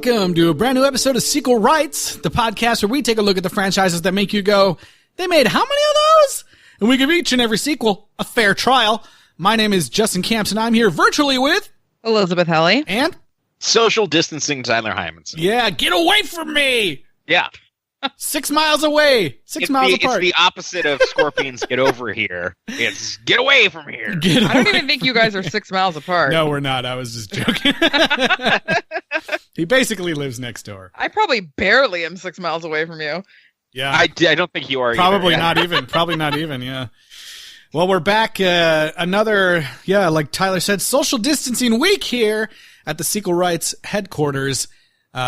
Welcome to a brand new episode of Sequel Rights, the podcast where we take a look at the franchises that make you go, they made how many of those? And we give each and every sequel a fair trial. My name is Justin Camps, and I'm here virtually with... Elizabeth Helly. And... social distancing Tyler Hymanson. Yeah, get away from me! Yeah. 6 miles away. Six miles apart. It's the opposite of Scorpions Get Over Here. It's get away from here. I don't even think you guys are 6 miles apart. No, we're not. I was just joking. He basically lives next door. I probably barely am 6 miles away from you. Yeah. I don't think you are Probably either. not even. Probably not even, yeah. Well, we're back. Another, like Tyler said, social distancing week here at the Sequel Rights headquarters.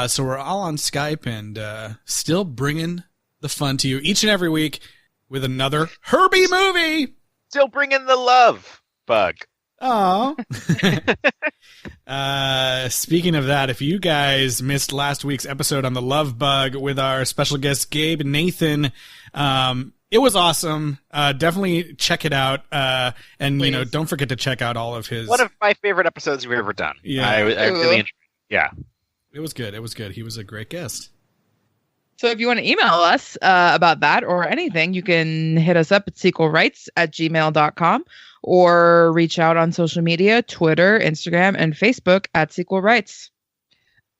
So we're all on Skype and still bringing the fun to you each and every week with another Herbie movie. Still bringing the love bug. Oh. Speaking of that, if you guys missed last week's episode on the love bug with our special guest Gabe Nathan, it was awesome. Definitely check it out. And Please. Don't forget to check out all of his. One of my favorite episodes we've ever done. Yeah. I really enjoyed it. Yeah. It was good. It was good. He was a great guest. So if you want to email us about that or anything, you can hit us up at sequelrights@gmail.com or reach out on social media, Twitter, Instagram, and Facebook at Sequel Rights.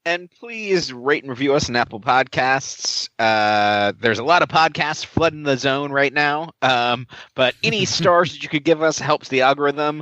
And please rate and review us on Apple Podcasts. There's a lot of podcasts flooding the zone right now. But any stars that you could give us helps the algorithm.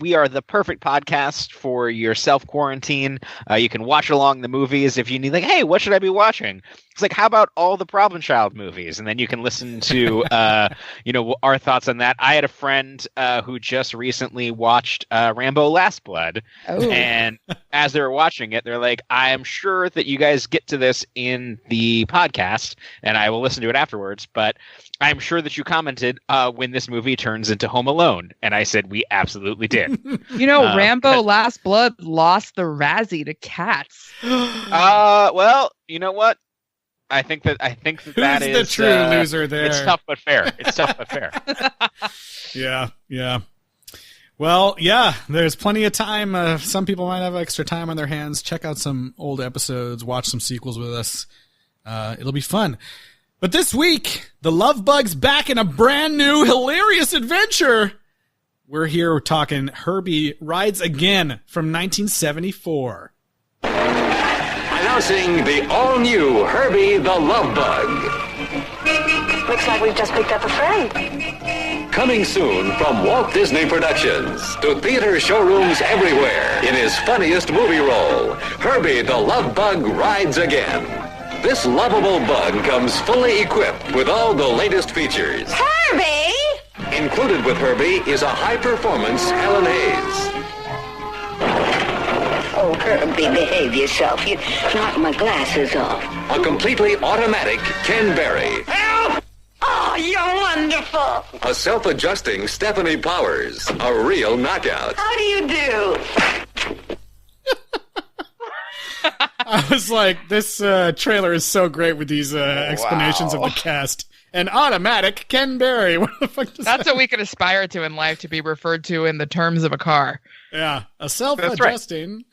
We are the perfect podcast for your self-quarantine. You can watch along the movies if you need, like, hey, what should I be watching? It's like, how about all the Problem Child movies? And then you can listen to, our thoughts on that. I had a friend who just recently watched Rambo Last Blood. Oh. And as they were watching it, they're like, I am sure that you guys get to this in the podcast, and I will listen to it afterwards, but I'm sure that you commented when this movie turns into Home Alone. And I said, we absolutely did. Rambo Last Blood lost the Razzie to Cats. Well, you know what? I think that Who's that is the true loser there? It's tough but fair. Yeah. Well, yeah, there's plenty of time. Some people might have extra time on their hands. Check out some old episodes. Watch some sequels with us. It'll be fun. But this week, the Love Bug's back in a brand new, hilarious adventure. We're here talking Herbie Rides Again from 1974. Announcing the all-new Herbie the Love Bug. Looks like we've just picked up a friend. Coming soon from Walt Disney Productions to theater showrooms everywhere in his funniest movie role, Herbie the Love Bug Rides Again. This lovable bug comes fully equipped with all the latest features. Herbie! Included with Herbie is a high-performance Helen Hayes. Oh, Herbie, behave yourself. You knocked my glasses off. A completely automatic Ken Berry. Help! Oh, you're wonderful. A self-adjusting Stephanie Powers. A real knockout. How do you do? I was like, this trailer is so great with these explanations of the cast. An automatic Ken Berry. What the fuck does That's what we could aspire to in life, to be referred to in the terms of a car. Yeah, a self-adjusting.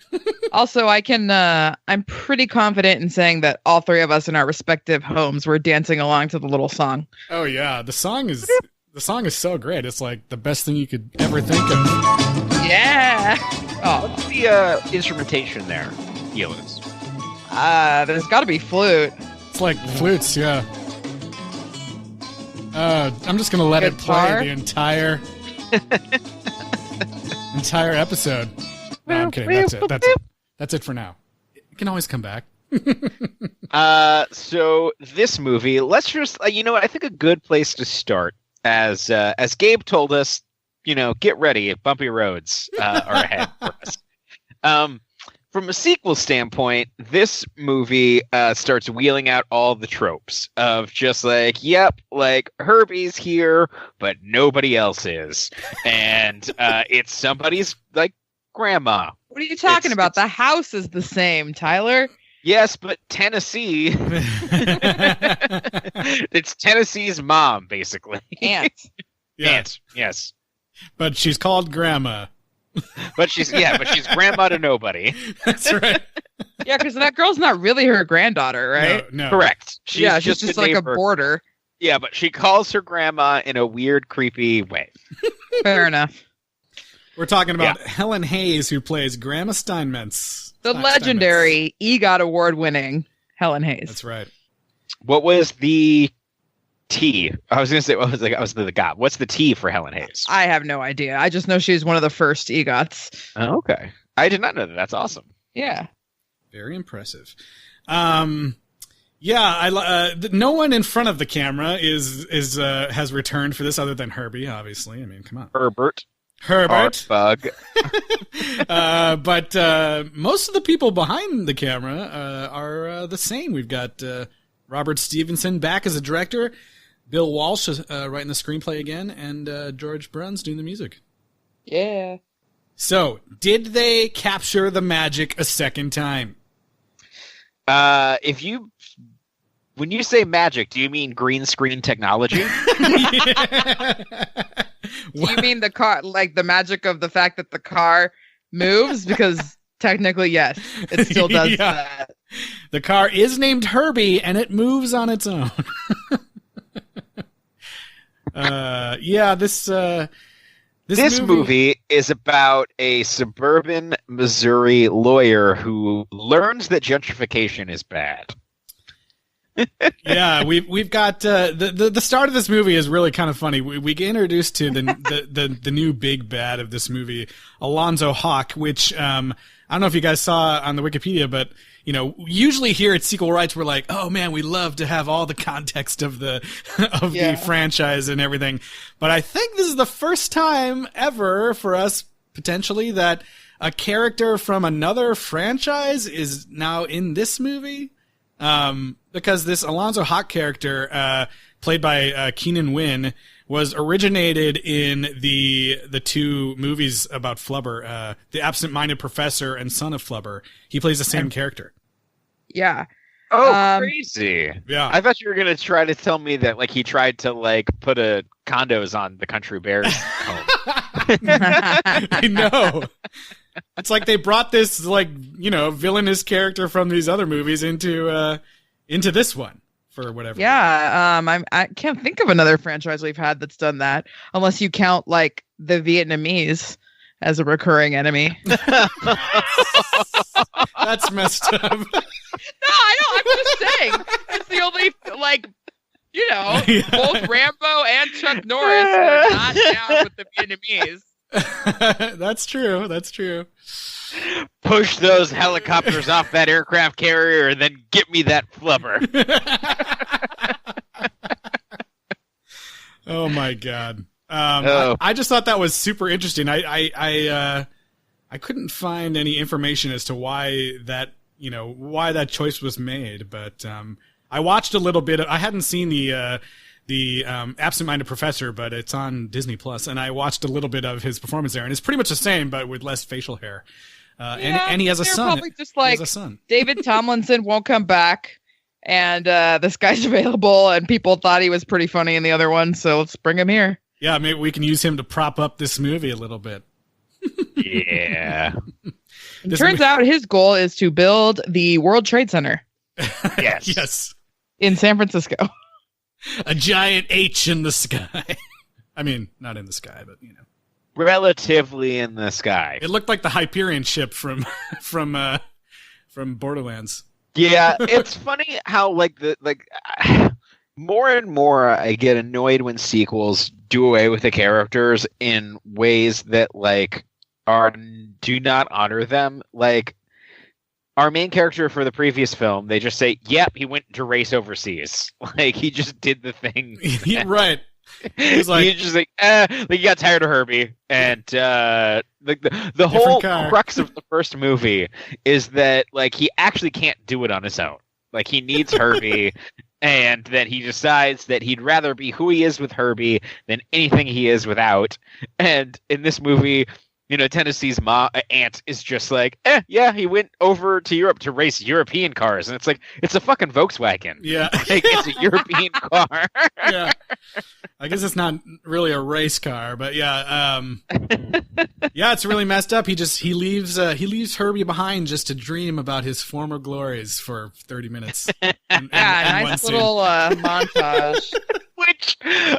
Also, I'm pretty confident in saying that all three of us in our respective homes were dancing along to the little song. Oh yeah, the song is so great. It's like the best thing you could ever think of. Yeah. Oh, What's the instrumentation there, Eliz? there's got to be flute. It's like flutes, yeah. I'm just gonna let it Guitar? play the entire episode. No, I'm kidding. That's it for now. You can always come back. So this movie, let's just, you know what? I think a good place to start, as Gabe told us, get ready. Bumpy roads are ahead for us. From a sequel standpoint, this movie starts wheeling out all the tropes of just like, yep, like Herbie's here, but nobody else is, and it's somebody's like grandma. What are you talking about? The house is the same, Tyler. Yes, but Tennessee. It's Tennessee's mom, basically. Aunt. Yeah. Aunt, yes. But she's called Grandma. But she's grandma to nobody. That's right. Yeah, because that girl's not really her granddaughter, right? No. Correct. She's just like a boarder. Yeah, but she calls her grandma in a weird, creepy way. Fair enough. We're talking about Helen Hayes, who plays Grandma Steinmetz. The legendary EGOT award-winning Helen Hayes. That's right. What was the T? I was going to say, what's the GOT? What's the T for Helen Hayes? I have no idea. I just know she was one of the first EGOTs. Oh, okay. I did not know that. That's awesome. Yeah. Very impressive. No one in front of the camera has returned for this other than Herbie, obviously. I mean, come on. Herbert. Bug. But most of the people behind the camera are the same. We've got Robert Stevenson back as a director, Bill Walsh writing the screenplay again, and George Bruns doing the music. Yeah. So, did they capture the magic a second time? When you say magic, do you mean green screen technology? Do you mean the car, like the magic of the fact that the car moves? Because technically, yes, it still does that. The car is named Herbie, and it moves on its own. This movie is about a suburban Missouri lawyer who learns that gentrification is bad. Yeah, we've got the start of this movie is really kind of funny. We get introduced to the new big bad of this movie, Alonzo Hawk, which I don't know if you guys saw on the Wikipedia, but usually here at Sequel Rights we're like, oh man, we love to have all the context of the franchise and everything. But I think this is the first time ever for us potentially that a character from another franchise is now in this movie. Because this Alonzo Hawk character, played by Keenan Wynn, was originated in the two movies about Flubber, The Absent-Minded Professor and Son of Flubber. He plays the same character. Yeah. Oh, crazy. Yeah. I thought you were going to try to tell me that he tried to put condos on the Country Bears home. I know. It's like they brought this villainous character from these other movies into this one for whatever. Yeah, I can't think of another franchise we've had that's done that, unless you count the Vietnamese as a recurring enemy. That's messed up. No, I know. I'm just saying it's the only both Rambo and Chuck Norris are not down with the Vietnamese. That's true. Push those helicopters off that aircraft carrier and then get me that flubber. Oh my God. I just thought that was super interesting. I couldn't find any information as to why that choice was made, but I watched a little bit. I hadn't seen the Absent-Minded Professor, but it's on Disney Plus, and I watched a little bit of his performance there, and it's pretty much the same, but with less facial hair. And he has a son. Probably just David Tomlinson won't come back, and this guy's available, and people thought he was pretty funny in the other one, so let's bring him here. Yeah, maybe we can use him to prop up this movie a little bit. Yeah. It turns out his goal is to build the World Trade Center. Yes. Yes. In San Francisco. A giant H in the sky. I mean, not in the sky, but relatively in the sky. It looked like the Hyperion ship from Borderlands. Yeah, it's funny how more and more I get annoyed when sequels do away with the characters in ways that do not honor them. Our main character for the previous film, they just say, "Yep, he went to race overseas." He just did the thing. Right. He's just he got tired of Herbie, and the whole crux of the first movie is that he actually can't do it on his own. He needs Herbie, and that he decides that he'd rather be who he is with Herbie than anything he is without. And in this movie, Tennessee's aunt is just like, yeah, he went over to Europe to race European cars. And it's like, it's a fucking Volkswagen. Yeah. Like, it's a European car. Yeah. I guess it's not really a race car, but yeah. Yeah, it's really messed up. He leaves Herbie behind just to dream about his former glories for 30 minutes. Nice little montage.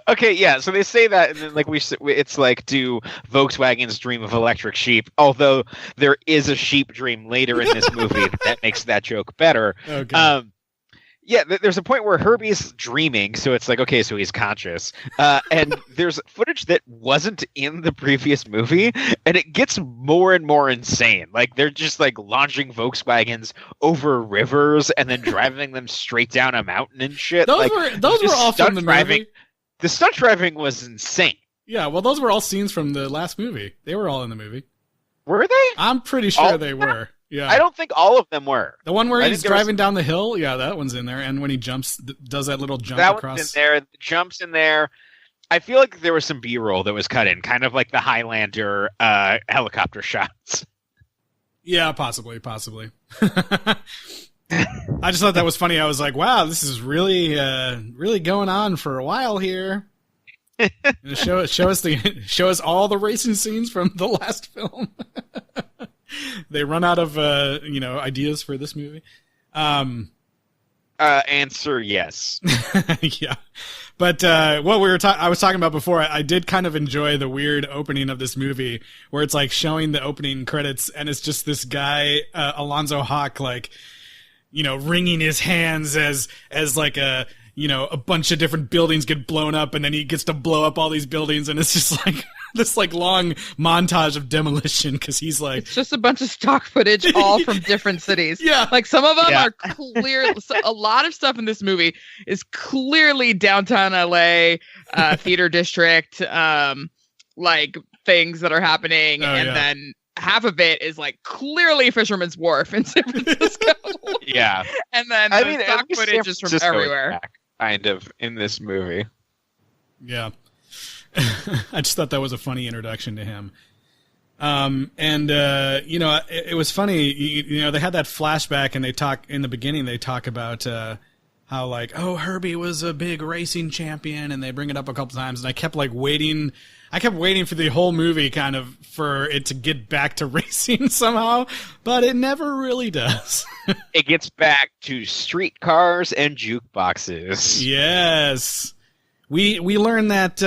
Okay, yeah. So they say that, and then it's like, do Volkswagens dream of electric sheep? Although there is a sheep dream later in this movie that makes that joke better. Okay. Yeah, there's a point where Herbie's dreaming, so it's like, okay, so he's conscious. And there's footage that wasn't in the previous movie, and it gets more and more insane. Like, they're just, like, launching Volkswagens over rivers and then driving them straight down a mountain and shit. Those were all from the movie. The stunt driving was insane. Yeah, well, those were all scenes from the last movie. They were all in the movie. Were they? I'm pretty sure they were. Yeah. I don't think all of them were. The one where he's driving down the hill, yeah, that one's in there. And when he jumps, does that little jump across. That one's in there. The jump's in there. I feel like there was some B-roll that was cut in, kind of like the Highlander helicopter shots. Yeah, possibly. I just thought that was funny. I was like, wow, this is really going on for a while here. Show us all the racing scenes from the last film. They run out of ideas for this movie. Answer yes. Yeah, but what I was talking about before, I did kind of enjoy the weird opening of this movie where it's like showing the opening credits and it's just this guy Alonzo Hawk like wringing his hands as like a bunch of different buildings get blown up and then he gets to blow up all these buildings and it's just like this like long montage of demolition because he's like it's just a bunch of stock footage all from different cities. Yeah, like some of them are clear. A lot of stuff in this movie is clearly downtown LA, theater district, like things that are happening, then half of it is like clearly Fisherman's Wharf in San Francisco. Yeah, and then stock footage is from everywhere. Kind of in this movie. Yeah. I just thought that was a funny introduction to him. It was funny, they had that flashback and they talk about how like, oh, Herbie was a big racing champion and they bring it up a couple times and I kept waiting for the whole movie kind of for it to get back to racing somehow, but it never really does. It gets back to streetcars and jukeboxes. Yes. We learned that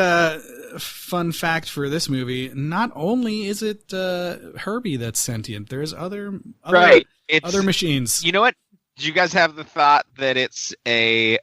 fun fact for this movie. Not only is it Herbie that's sentient, there's other machines. You know what? Did you guys have the thought that it's a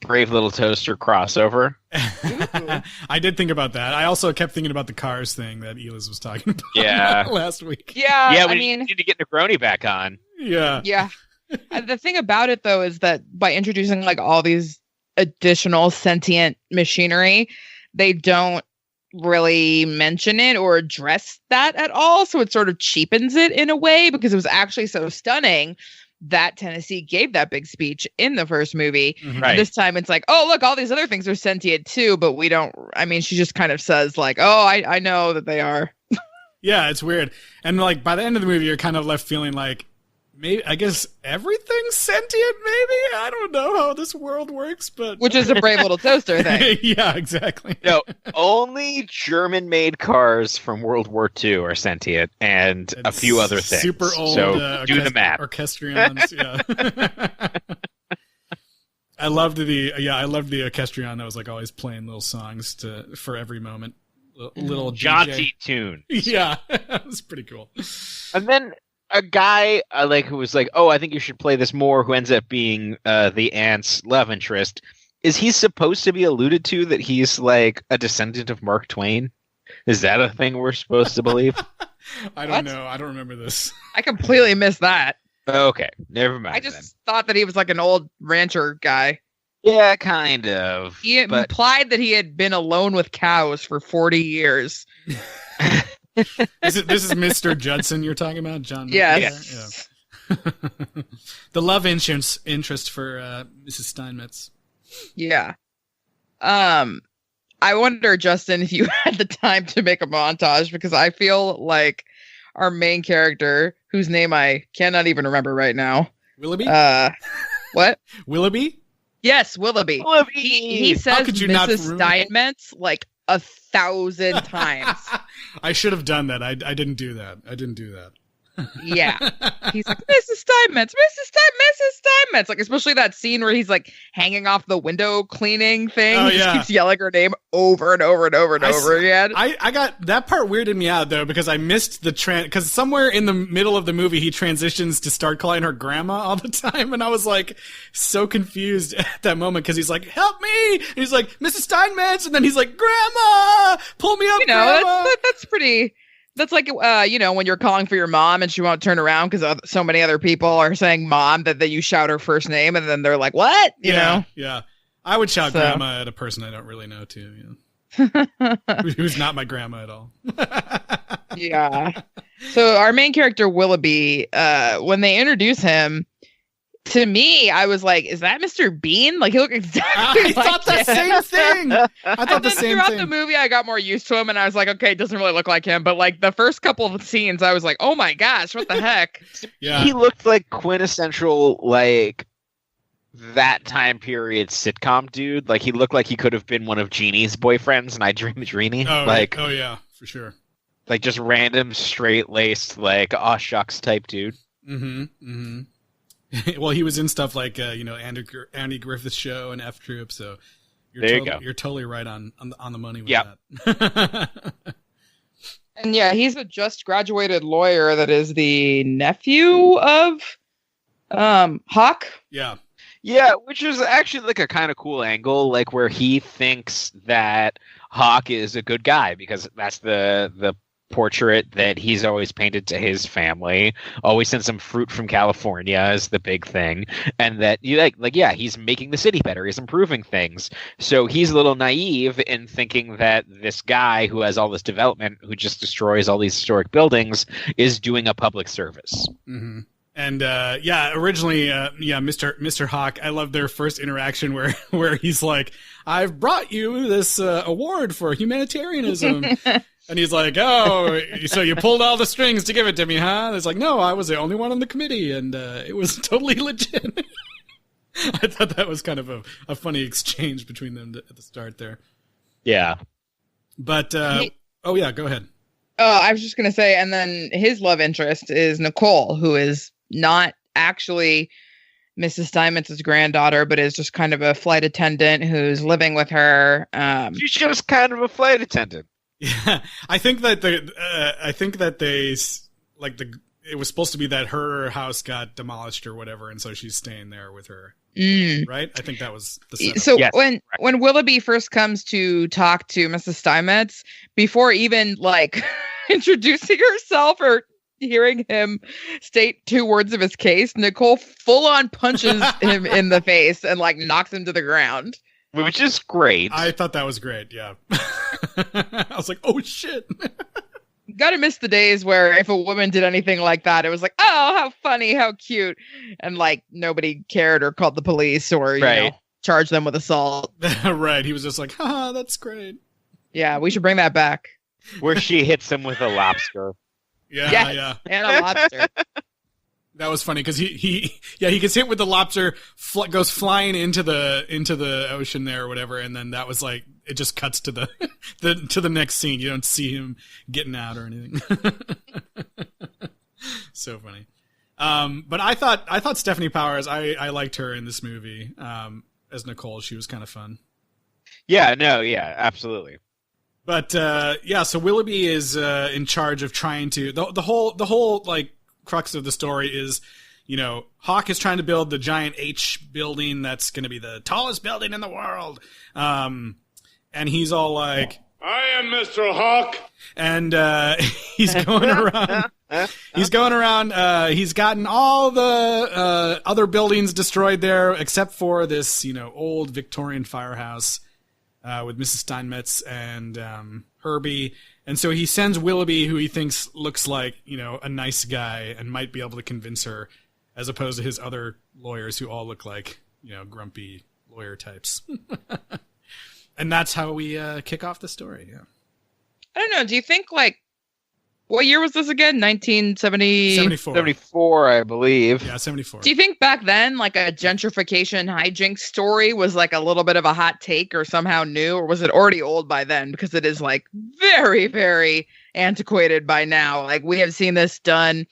Brave Little Toaster crossover? I did think about that. I also kept thinking about the Cars thing that Eliz was talking about last week. Yeah, we need to get Negroni back on. Yeah. The thing about it though is that by introducing like all these additional sentient machinery, they don't really mention it or address that at all, so it sort of cheapens it in a way because it was actually so stunning that Tennessee gave that big speech in the first movie. Mm-hmm. Right. This time it's like, oh look, all these other things are sentient too, but we don't. I mean, she just kind of says like, oh, I know that they are. Yeah, it's weird, and like by the end of the movie you're kind of left feeling like maybe, I guess everything's sentient, maybe? I don't know how this world works, but... Which is a Brave Little Toaster thing. Yeah, exactly. No, only German-made cars from World War II are sentient, and a few other things. Super old do the math. Orchestrions, yeah. I loved the orchestrion that was like always playing little songs for every moment. Little jaunty tune. Yeah, that was pretty cool. And then a guy who was like, "Oh, I think you should play this more," who ends up being the aunt's love interest. Is he supposed to be alluded to that he's like a descendant of Mark Twain? Is that a thing we're supposed to believe? I don't know. I don't remember this. I completely missed that. Okay, never mind. I just thought that he was like an old rancher guy. Yeah, kind of. He implied that he had been alone with cows for 40 years. This is Mr. Judson you're talking about, John? Yes. Yeah. The love interest for Mrs. Steinmetz. Yeah. I wonder, Justin, if you had the time to make a montage, because I feel like our main character, whose name I cannot even remember right now. Willoughby? What? Willoughby? Yes, Willoughby. He says Mrs. Steinmetz like 1,000 times. I should have done that. I didn't do that. Yeah. He's like, Mrs. Steinmetz, Mrs. Steinmetz. Like, especially that scene where he's like hanging off the window cleaning thing. Oh, he just keeps yelling her name over and over and over and over again. I got that part weirded me out though, because I missed the because somewhere in the middle of the movie he transitions to start calling her grandma all the time, and I was like so confused at that moment because he's like, help me, and he's like, Mrs. Steinmetz, and then he's like, grandma, pull me up, grandma. That's pretty. That's like, when you're calling for your mom and she won't turn around because so many other people are saying mom that you shout her first name and then they're like, what? You know? Yeah. I would shout grandma at a person I don't really know too. Who's not my grandma at all. Yeah. So our main character, Willoughby, when they introduce him, to me, I was like, is that Mr. Bean? Like, he looked exactly like thought the same thing. I thought the same thing. Throughout the movie, I got more used to him, and I was like, okay, it doesn't really look like him. But, like, the first couple of scenes, I was like, oh, my gosh, what the heck? Yeah. He looked like quintessential, like, that time period sitcom dude. Like, he looked like he could have been one of Jeannie's boyfriends, and I Dream of Jeannie. Oh, yeah, for sure. Like, just random, straight-laced, like, aw shucks type dude. Mm-hmm, mm-hmm. Well, he was in stuff like, Andy Griffith's Show and F Troop, so you're totally right on the money with that. And yeah, he's a just graduated lawyer that is the nephew of Hawk. Yeah. Yeah, which is actually like a kind of cool angle, like where he thinks that Hawk is a good guy because that's the portrait that he's always painted to his family. Always sends some fruit from California is the big thing, and that you he's making the city better. He's improving things. So he's a little naive in thinking that this guy who has all this development, who just destroys all these historic buildings, is doing a public service. Mm-hmm. And originally, Mr. Hawk, I love their first interaction where he's like, "I've brought you this award for humanitarianism." And he's like, "Oh, so you pulled all the strings to give it to me, huh?" And it's like, "No, I was the only one on the committee, and it was totally legit." I thought that was kind of a funny exchange between them at the start there. Yeah. But, go ahead. Oh, I was just going to say, and then his love interest is Nicole, who is not actually Mrs. Steinmetz's granddaughter, but is just kind of a flight attendant who's living with her. She's just kind of a flight attendant. Yeah, I think that it was supposed to be that her house got demolished or whatever, and so she's staying there with her. Right? I think that was the setup. So yes, when Willoughby first comes to talk to Mrs. Steinmetz, before even like introducing herself or hearing him state 2 words of his case, Nicole full on punches him in the face and like knocks him to the ground. Which is great. I thought that was great, yeah. I was like, oh shit. Gotta miss the days where if a woman did anything like that, it was like, oh, how funny, how cute. And like nobody cared or called the police or, charged them with assault. Right. He was just like, haha, that's great. Yeah, we should bring that back. Where she hits him with a lobster. Yeah. And a lobster. That was funny because he gets hit with the lobster, goes flying into the ocean there or whatever, and then that was like it just cuts to the next scene. You don't see him getting out or anything. So funny. But I thought Stephanie Powers, I liked her in this movie as Nicole. She was kind of fun. Yeah. No. Yeah. Absolutely. But so Willoughby is in charge of trying to the whole like crux of the story is, Hawk is trying to build the giant H building that's going to be the tallest building in the world. And he's all like, I am Mr. Hawk. And he's going around. He's gotten all the other buildings destroyed there except for this, old Victorian firehouse with Mrs. Steinmetz and Herbie. And so he sends Willoughby, who he thinks looks like, a nice guy and might be able to convince her, as opposed to his other lawyers who all look like, grumpy lawyer types. And that's how we kick off the story. Yeah. I don't know. Do you think what year was this again? 1970? 74, I believe. Yeah, 74. Do you think back then, a gentrification hijinks story was a little bit of a hot take or somehow new, or was it already old by then? Because it is very, very antiquated by now. We have seen this done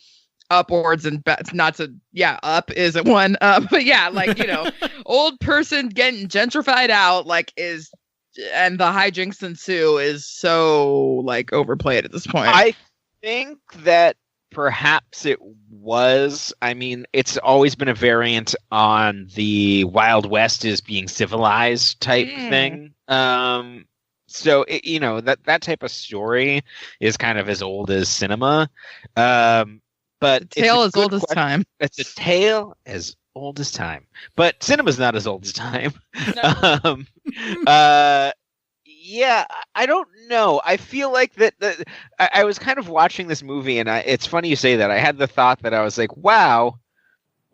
upwards and up isn't one. But yeah, old person getting gentrified out and the hijinks ensue is so overplayed at this point. I think that perhaps it was. I mean, it's always been a variant on the Wild West is being civilized type thing. So that type of story is kind of as old as cinema. But the tale as old as time. It's a tale as old as time, but cinema's not as old as time. No. Yeah, I don't know. I feel like that I was kind of watching this movie, and it's funny you say that. I had the thought that I was like, wow,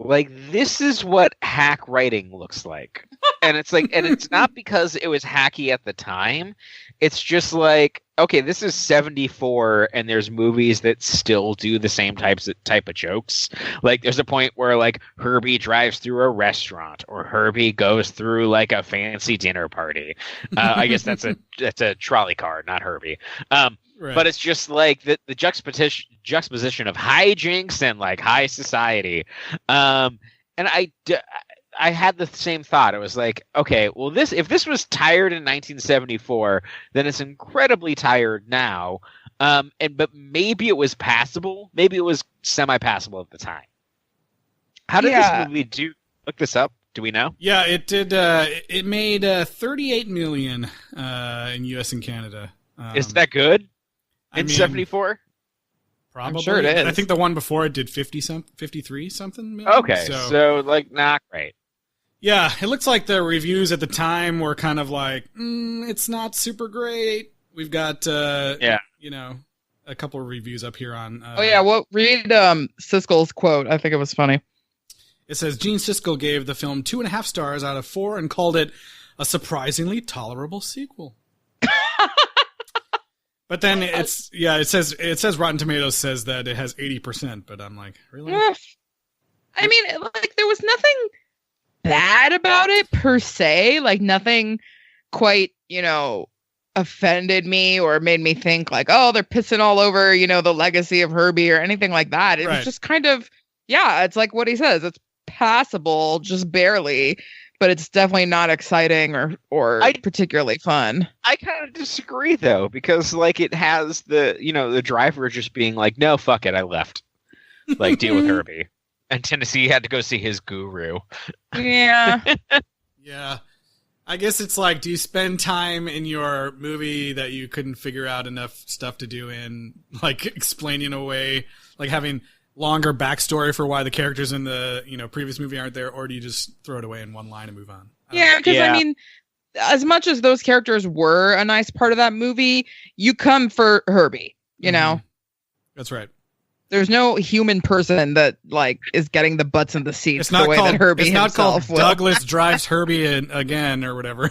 this is what hack writing looks like. And it's and it's not because it was hacky at the time. It's just okay, this is 74, and there's movies that still do the same type of jokes. There's a point where Herbie drives through a restaurant, or Herbie goes through a fancy dinner party. I guess that's a trolley car, not Herbie. Right. But it's just the juxtaposition of hijinks and high society. And I had the same thought. It was okay, well, if this was tired in 1974, then it's incredibly tired now. But maybe it was passable. Maybe it was semi-passable at the time. How did this movie do? Look this up. Do we know? Yeah, it did. It made $38 million in U.S. and Canada. Is that good in 74? Probably. I'm sure it is. I think the one before it did 53 something million. Okay, so not great. Yeah, it looks like the reviews at the time were kind of it's not super great. We've got a couple of reviews up here on. Read Siskel's quote. I think it was funny. It says Gene Siskel gave the film 2.5 stars out of 4 and called it a surprisingly tolerable sequel. But then it says Rotten Tomatoes says that it has 80%, but I'm really? I mean, there was nothing bad about it per se. Nothing quite, offended me or made me think they're pissing all over, the legacy of Herbie or anything like that. It was just kind of, it's what he says. It's passable, just barely. But it's definitely not exciting or particularly fun. I kind of disagree, though, because it has the driver just being no, fuck it, I left. Deal with Herbie. And Tennessee had to go see his guru. Yeah. Yeah. I guess it's do you spend time in your movie that you couldn't figure out enough stuff to do in, explaining away, having longer backstory for why the characters in the previous movie aren't there, or do you just throw it away in one line and move on? Because I mean, as much as those characters were a nice part of that movie, you come for Herbie, you know? That's right. There's no human person that is getting the butts in the seats the way that Herbie himself will. It's not called Douglas drives Herbie again or whatever.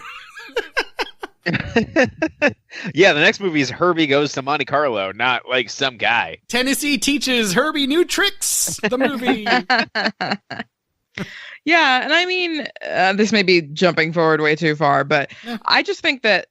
Yeah, the next movie is Herbie Goes to Monte Carlo, not some guy. Tennessee teaches Herbie new tricks. The movie. Yeah, and I mean, this may be jumping forward way too far, but I just think that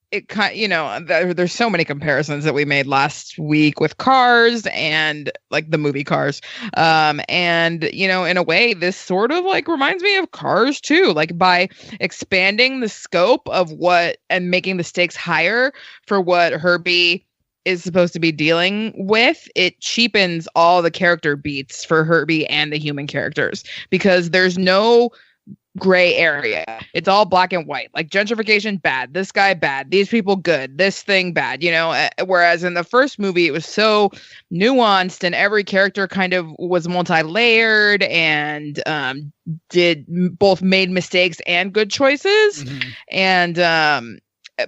it there's so many comparisons that we made last week with Cars and the movie Cars, and in a way this sort of reminds me of Cars too, by expanding the scope of what and making the stakes higher for what Herbie is supposed to be dealing with. It cheapens all the character beats for Herbie and the human characters because there's no gray area. It's all black and white. Gentrification, bad. This guy, bad. These people, good. This thing, bad. Whereas in the first movie, it was so nuanced and every character kind of was multi-layered and both made mistakes and good choices. Mm-hmm. And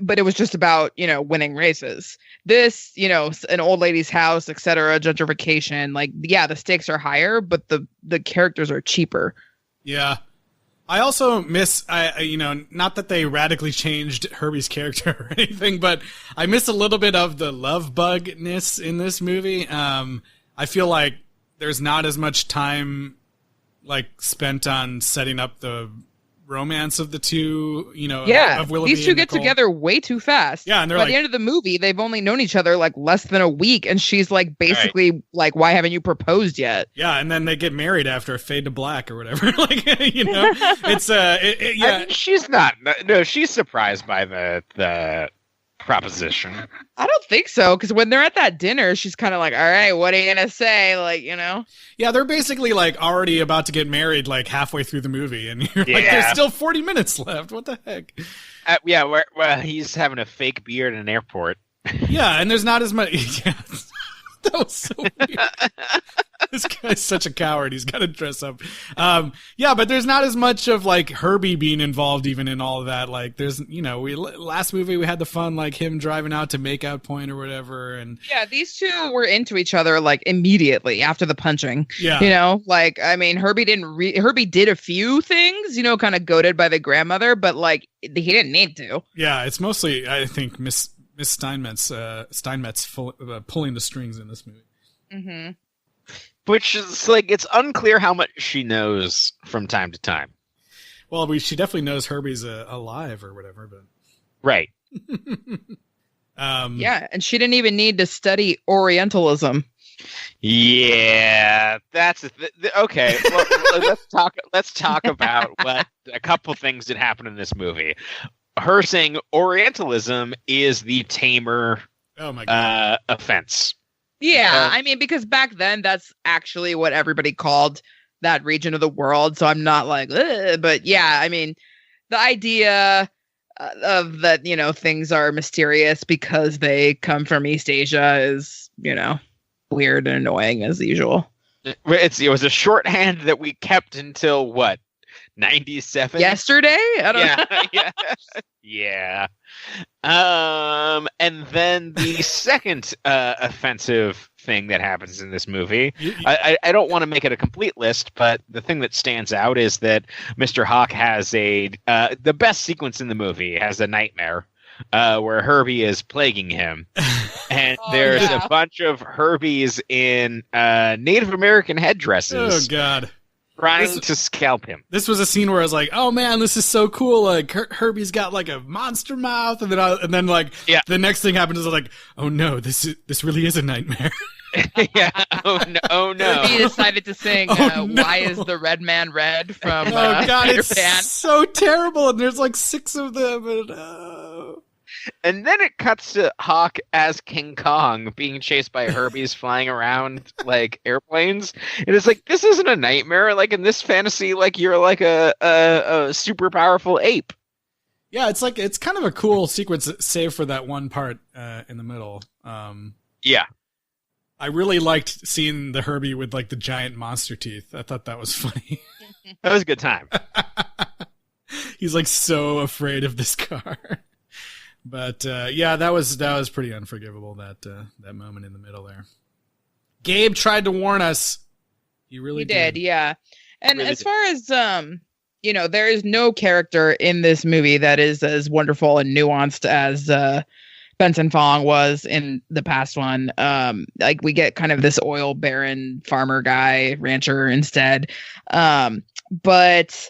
but it was just about winning races. This an old lady's house, etc. Gentrification, the stakes are higher, but the characters are cheaper. Yeah. I also miss, not that they radically changed Herbie's character or anything, but I miss a little bit of the love bugness in this movie. I feel like there's not as much time spent on setting up the romance of the two, of Willoughby these two and get Nicole. together way too fast. Yeah, and they're by the end of the movie, they've only known each other less than a week, and she's basically why haven't you proposed yet? Yeah, and then they get married after a fade to black or whatever. It's yeah. I mean, she's not. No, she's surprised by the proposition. I don't think so, because when they're at that dinner, she's kind of all right, what are you gonna say? Yeah, they're basically already about to get married halfway through the movie, and you're there's still 40 minutes left. What the heck? Where he's having a fake beard in an airport. Yeah, and there's not as much. Yeah, that was so weird. This guy's such a coward. He's got to dress up. Yeah, but there's not as much of Herbie being involved even in all of that. There's, last movie we had the fun Mm-hmm. him driving out to make out point or whatever, and yeah, these two were into each other immediately after the punching. Yeah, Herbie Herbie did a few things, kind of goaded by the grandmother, but he didn't need to. Yeah, it's mostly I think Miss Steinmetz pulling the strings in this movie. Mm-hmm. Which is it's unclear how much she knows from time to time. Well, she definitely knows Herbie's alive or whatever, but right. Yeah, and she didn't even need to study Orientalism. Yeah, that's okay. Well, let's talk about what a couple things that happen in this movie. Her saying Orientalism is the tamer offense. Yeah, because back then that's actually what everybody called that region of the world. So I'm not ugh, but yeah, the idea of that, things are mysterious because they come from East Asia is, weird and annoying as usual. It was a shorthand that we kept until what? 97 yesterday? I don't know. Yeah. And then the second offensive thing that happens in this movie, I don't want to make it a complete list, but the thing that stands out is that Mr. Hawk has the best sequence in the movie has a nightmare where Herbie is plaguing him. And there's a bunch of Herbies in Native American headdresses. Oh, God. Trying to scalp him. This was a scene where I was like, "Oh man, this is so cool!" Herbie's got a monster mouth, and then the next thing happens is "Oh no, this really is a nightmare." Yeah. Oh no. He decided to sing "Why Is the Red Man Red" from Oh God, Peter it's Pan. so terrible, and there's 6 of them, and then it cuts to Hawk as King Kong being chased by Herbies flying around airplanes. And it's this isn't a nightmare. In this fantasy, you're a super powerful ape. Yeah, it's kind of a cool sequence, save for that one part in the middle. Yeah. I really liked seeing the Herbie with the giant monster teeth. I thought that was funny. That was a good time. He's so afraid of this car. But yeah, that was pretty unforgivable, that moment in the middle there. Gabe tried to warn us. He really did. Yeah. And really as far as there is no character in this movie that is as wonderful and nuanced as Benson Fong was in the past one. We get kind of this oil baron farmer guy, rancher instead. But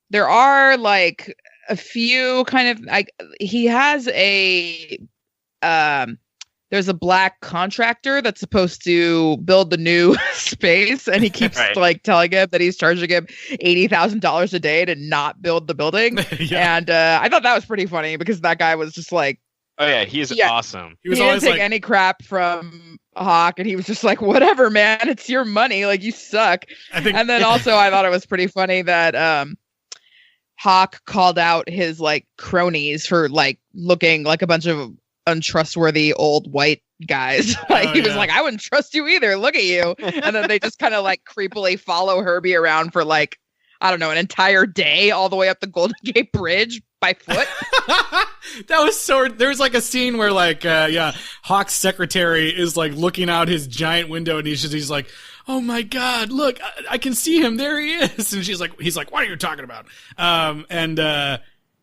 there are a few kind of he has there's a black contractor that's supposed to build the new space, and he keeps telling him that he's charging him $80,000 a day to not build the building. Yeah. And I thought that was pretty funny because that guy was just oh yeah, he's awesome. He didn't take any crap from Hawk, and he was just whatever, man, it's your money, you suck. And then also I thought it was pretty funny that Hawk called out his cronies for looking like a bunch of untrustworthy old white guys. He was I wouldn't trust you either. Look at you. And then they just kind of creepily follow Herbie around for I don't know, an entire day all the way up the Golden Gate Bridge by foot. That was so. There's a scene where Hawk's secretary is looking out his giant window, and he's oh my God, look, I can see him. There he is. And he's like, what are you talking about?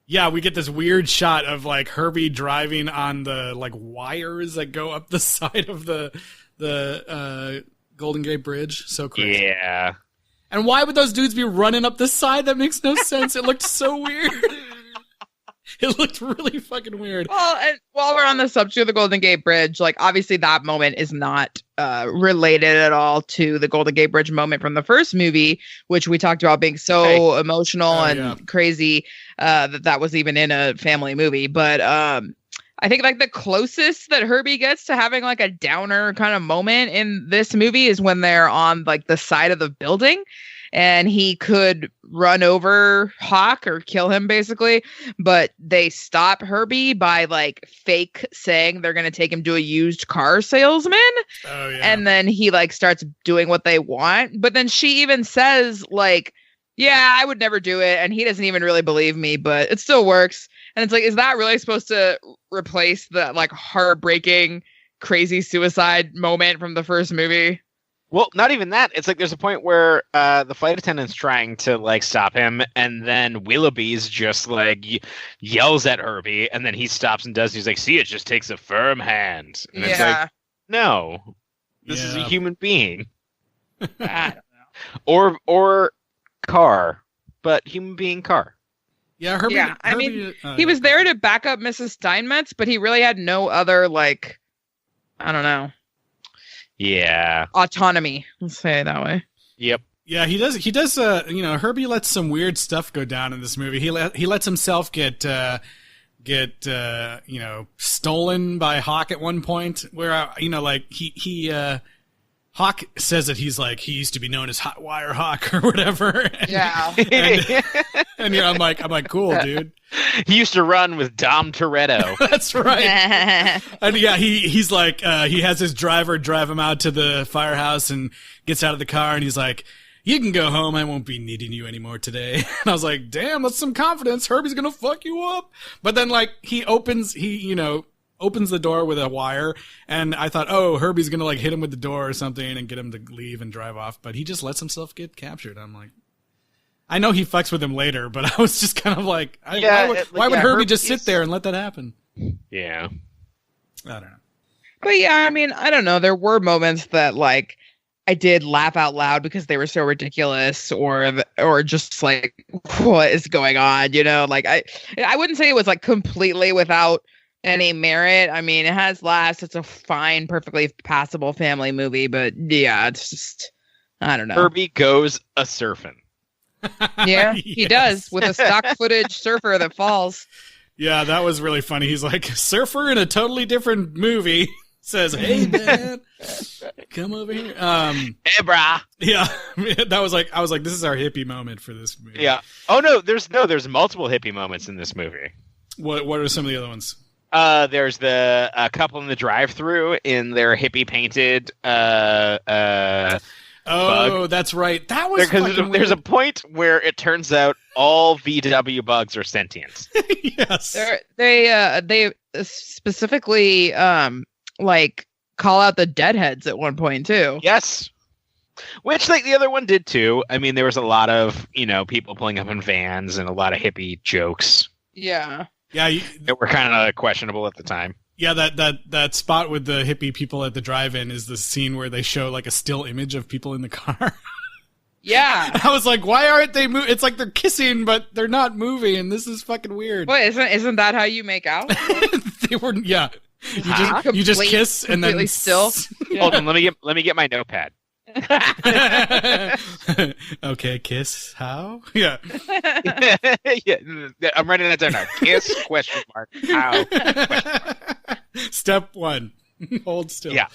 Yeah, we get this weird shot of like Herbie driving on the like wires that go up the side of the Golden Gate Bridge. So crazy. Yeah. And why would those dudes be running up the side? That makes no sense. It looked so weird. It looked really fucking weird. Well, and while we're on the subject of the Golden Gate Bridge, like obviously that moment is not related at all to the Golden Gate Bridge moment from the first movie, which we talked about being so emotional and crazy that was even in a family movie. But I think like the closest that Herbie gets to having like a downer kind of moment in this movie is when they're on like the side of the building. And he could run over Hawk or kill him, basically. But they stop Herbie by, like, fake saying they're going to take him to a used car salesman. Oh, yeah. And then he, like, starts doing what they want. But then she even says, like, yeah, I would never do it. And he doesn't even really believe me, but it still works. And it's like, is that really supposed to replace the, like, heartbreaking, crazy suicide moment from the first movie? Well, not even that. It's like there's a point where the flight attendant's trying to like stop him, and then Willoughby's just like yells at Herbie, and then he stops and does. He's like, "See, it just takes a firm hand." And it's like, no, this is a human being. I don't know. Or car, but human being car. Yeah, Herbie. Yeah, I mean, he was there to back up Mrs. Steinmetz, but he really had no other like, I don't know. Yeah. Autonomy. Let's say it that way. Yep. Yeah, he does. You know, Herbie lets some weird stuff go down in this movie. He lets himself get you know, stolen by Hawk at one point. Where you know, like Hawk says that he's like he used to be known as Hot Wire Hawk or whatever. And, yeah. And you know, I'm like, cool, dude. He used to run with Dom Toretto. That's right. And yeah, he's like, he has his driver drive him out to the firehouse and gets out of the car and he's like, you can go home. I won't be needing you anymore today. And I was like, damn, that's some confidence. Herbie's going to fuck you up. But then like he opens the door with a wire. And I thought, oh, Herbie's going to like hit him with the door or something and get him to leave and drive off. But he just lets himself get captured. I'm like, I know he fucks with him later, but I was just kind of like, why would Herbie just sit there and let that happen? Yeah. I don't know. But yeah, I mean, I don't know. There were moments that like I did laugh out loud because they were so ridiculous or just like, what is going on? You know, like I wouldn't say it was like completely without any merit. I mean, it has laughs. It's a fine, perfectly passable family movie, but yeah, it's just, I don't know. Herbie goes a surfing. Yeah, he does with a stock footage surfer that falls. Yeah, that was really funny. He's like, surfer in a totally different movie says, hey man, come over here. Hey brah. Yeah, I was like, this is our hippie moment for this movie. Yeah. Oh no, there's multiple hippie moments in this movie. What are some of the other ones? There's the couple in the drive-thru in their hippie painted bug. That's right. That was there's a point where it turns out all VW bugs are sentient. Yes. They specifically like call out the deadheads at one point too. Yes. Which like the other one did too. I mean, there was a lot of, you know, people pulling up in vans and a lot of hippie jokes. Yeah. Yeah. That were kind of questionable at the time. Yeah, that spot with the hippie people at the drive-in is the scene where they show like a still image of people in the car. Yeah. I was like, why aren't they moving? It's like they're kissing, but they're not moving, and this is fucking weird. Wait, isn't that how you make out? They were, yeah. You just kiss and then still. Yeah. Hold on, let me get my notepad. Okay, kiss how? Yeah. Yeah, I'm writing that down now. Kiss question mark how? Step 1. Hold still. Yeah.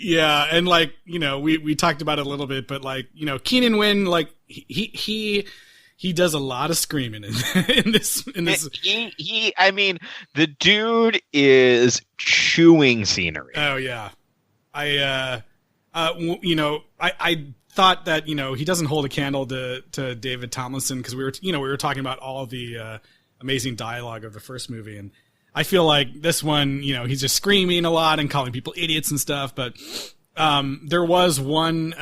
Yeah, and like, you know, we talked about it a little bit, but like, you know, Keenan Wynn, like he does a lot of screaming in this. I mean, the dude is chewing scenery. Oh yeah. You know, I thought that, you know, he doesn't hold a candle to David Tomlinson because we were talking about all of the amazing dialogue of the first movie, and I feel like this one, he's just screaming a lot and calling people idiots and stuff. But there was one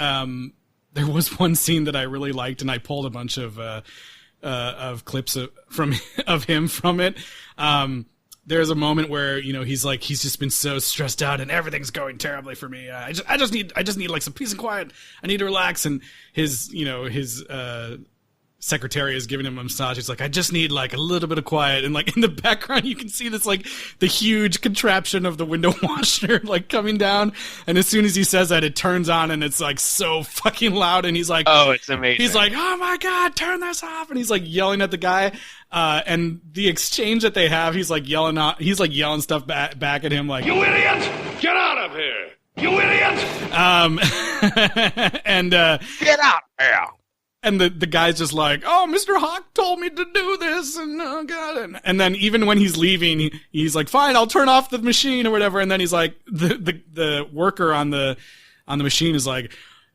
scene that I really liked, and I pulled a bunch of clips of him from it. There's a moment where he's just been so stressed out and everything's going terribly for me. I just need like some peace and quiet. I need to relax. And his secretary is giving him a massage. He's like, I just need like a little bit of quiet. And like in the background, you can see this like the huge contraption of the window washer like coming down. And as soon as he says that, it turns on and it's like so fucking loud. And he's like, oh, it's amazing. He's like, oh my God, turn this off. And he's like yelling at the guy. And the exchange that they have, he's like yelling stuff back at him like, you idiot! Get out of here! You idiot! And get out of here! And the guy's just like, oh, Mr. Hawk told me to do this, and oh God. And then even when he's leaving, he's like, fine, I'll turn off the machine or whatever. And then he's like, the worker on the machine is like,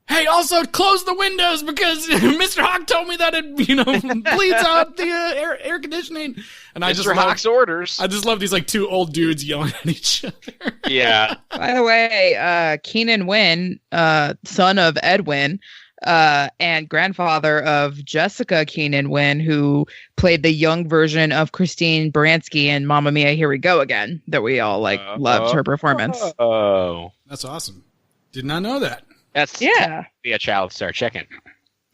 hey, also close the windows because Mr. Hawk told me that it, bleeds out the air conditioning. And Mr. Hawk's orders. I just love these like two old dudes yelling at each other. Yeah. By the way, Keenan Wynn, son of Edwin, and grandfather of Jessica Keenan Wynn, who played the young version of Christine Baranski in Mamma Mia, Here We Go Again, that we all loved her performance. Oh, that's awesome. Did not know that. That's be a child star. Check in.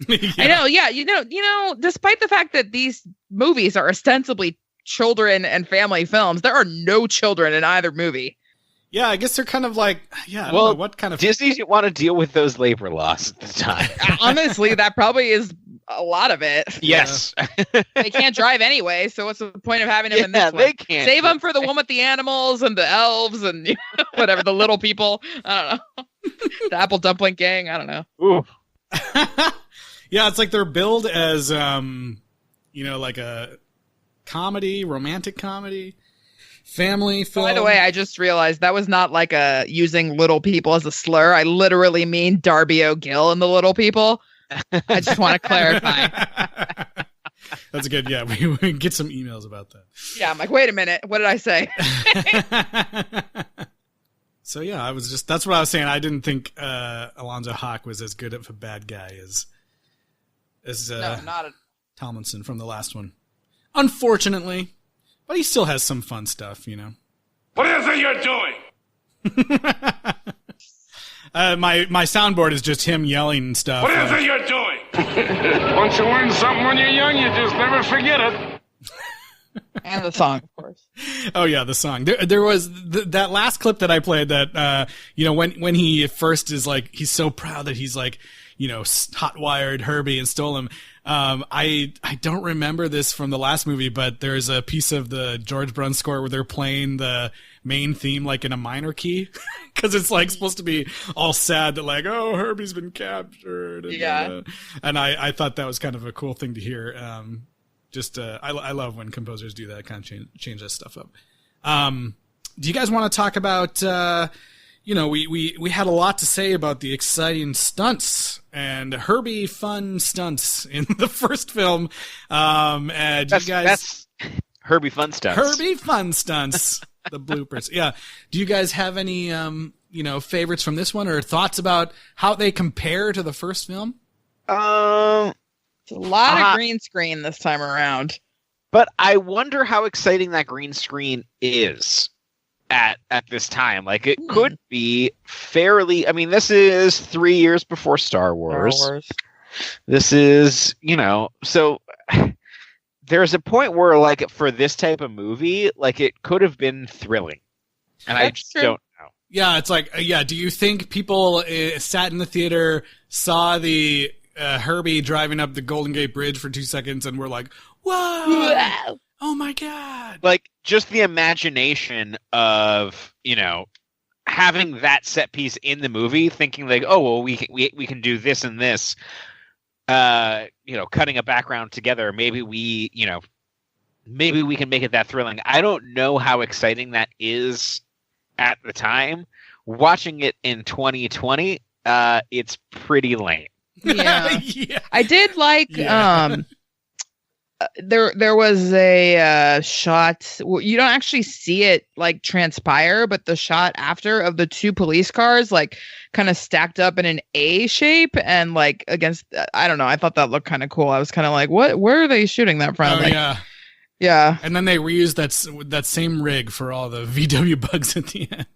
Yeah. I know. Yeah. Despite the fact that these movies are ostensibly children and family films, there are no children in either movie. Yeah, I guess they're kind of like, I don't well, know what kind of Disney didn't want to deal with those labor laws at the time. Honestly, that probably is a lot of it. Yes. They can't drive anyway, so what's the point of having them in this one? They can't. Save them for the one with the animals and the elves and whatever, the little people. I don't know. The Apple Dumpling Gang. I don't know. Ooh. Yeah, it's like they're billed as, like a comedy, romantic comedy. Family film. By the way, I just realized that was not like using little people as a slur. I literally mean Darby O'Gill and the little people. I just want to clarify. That's good. Yeah, we can get some emails about that. Yeah, I'm like, wait a minute. What did I say? So yeah, that's what I was saying. I didn't think Alonzo Hawk was as good of a bad guy as no, not Tomlinson from the last one. Unfortunately. But he still has some fun stuff, What is it you're doing? My soundboard is just him yelling and stuff. What is it you're doing? Once you learn something when you're young, you just never forget it. And the song, of course. Oh yeah, the song. There was that last clip that I played that when he first is like, he's so proud that he's like, hot-wired Herbie and stole him. I don't remember this from the last movie, but there's a piece of the George Bruns score where they're playing the main theme like in a minor key because it's like supposed to be all sad that like, oh, Herbie's been captured. And I thought that was kind of a cool thing to hear. I love when composers do that, kind of change that stuff up. Do you guys want to talk about, we had a lot to say about the exciting stunts and Herbie fun stunts in the first film. That's Herbie fun stunts. Herbie fun stunts. The bloopers. Yeah. Do you guys have any, favorites from this one or thoughts about how they compare to the first film? It's a lot of green screen this time around. But I wonder how exciting that green screen is at this time. Like, it could be fairly... I mean, this is 3 years before Star Wars. This is, so there's a point where, like, for this type of movie, like, it could have been thrilling. And I just don't know. Yeah, it's like, do you think people sat in the theater, saw the Herbie driving up the Golden Gate Bridge for 2 seconds and were like, whoa! Oh my God. Like, just the imagination of, having that set piece in the movie, thinking like, oh, well, we can do this and this, cutting a background together. Maybe we can make it that thrilling. I don't know how exciting that is at the time. Watching it in 2020, it's pretty lame. Yeah. I did like, there was a shot. You don't actually see it like transpire, but the shot after of the two police cars like kind of stacked up in an A shape and like against. I don't know. I thought that looked kind of cool. I was kind of like, what? Where are they shooting that from? Oh like, yeah. Yeah. And then they reused that same rig for all the VW bugs at the end.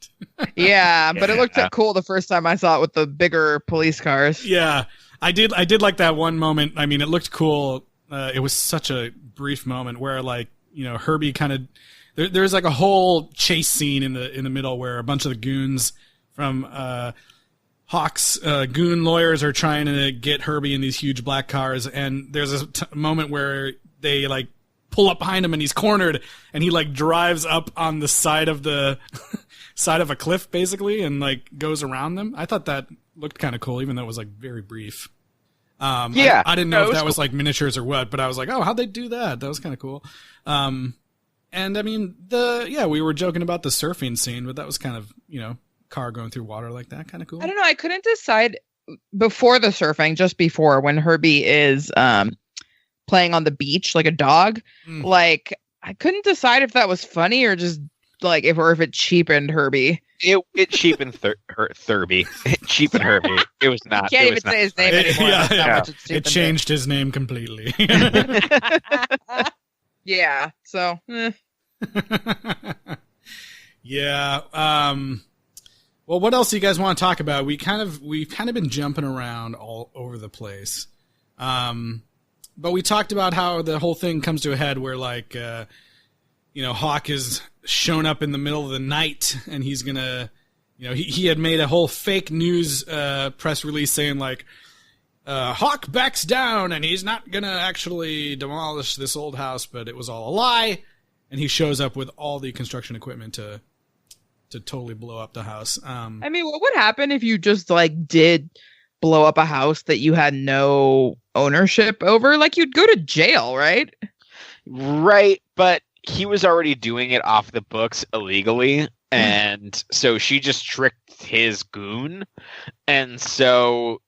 Yeah, but it looked cool the first time I saw it with the bigger police cars. Yeah, I did like that one moment. I mean, it looked cool. It was such a brief moment where, like, you know, Herbie kind of there's like a whole chase scene in the middle where a bunch of the goons from Hawk's goon lawyers are trying to get Herbie in these huge black cars, and there's a moment where they like pull up behind him and he's cornered, and he like drives up on the side of the side of a cliff basically and like goes around them. I thought that looked kind of cool, even though it was like very brief. I didn't know if that was like miniatures or what, but I was like, oh, how'd they do that? That was kind of cool. And I mean, we were joking about the surfing scene, but that was kind of, you know, car going through water like that, kind of cool. I don't know. I couldn't decide before the surfing, just before when Herbie is playing on the beach like a dog. Like, I couldn't decide if that was funny or just like if it cheapened Herbie. It cheapened Herbie. It cheapened Herbie. It was not. Can't even say his name anymore. It changed his name completely. Yeah. So. Yeah. Well, what else do you guys want to talk about? We've kind of been jumping around all over the place. But we talked about how the whole thing comes to a head where, like, you know, Hawk is shown up in the middle of the night, and he's gonna, you know, he had made a whole fake news press release saying, like, Hawk backs down, and he's not gonna actually demolish this old house, but it was all a lie. And he shows up with all the construction equipment to totally blow up the house. I mean, what would happen if you just like did blow up a house that you had no ownership over? Like, you'd go to jail, right? Right, but he was already doing it off the books illegally, and so she just tricked his goon, and so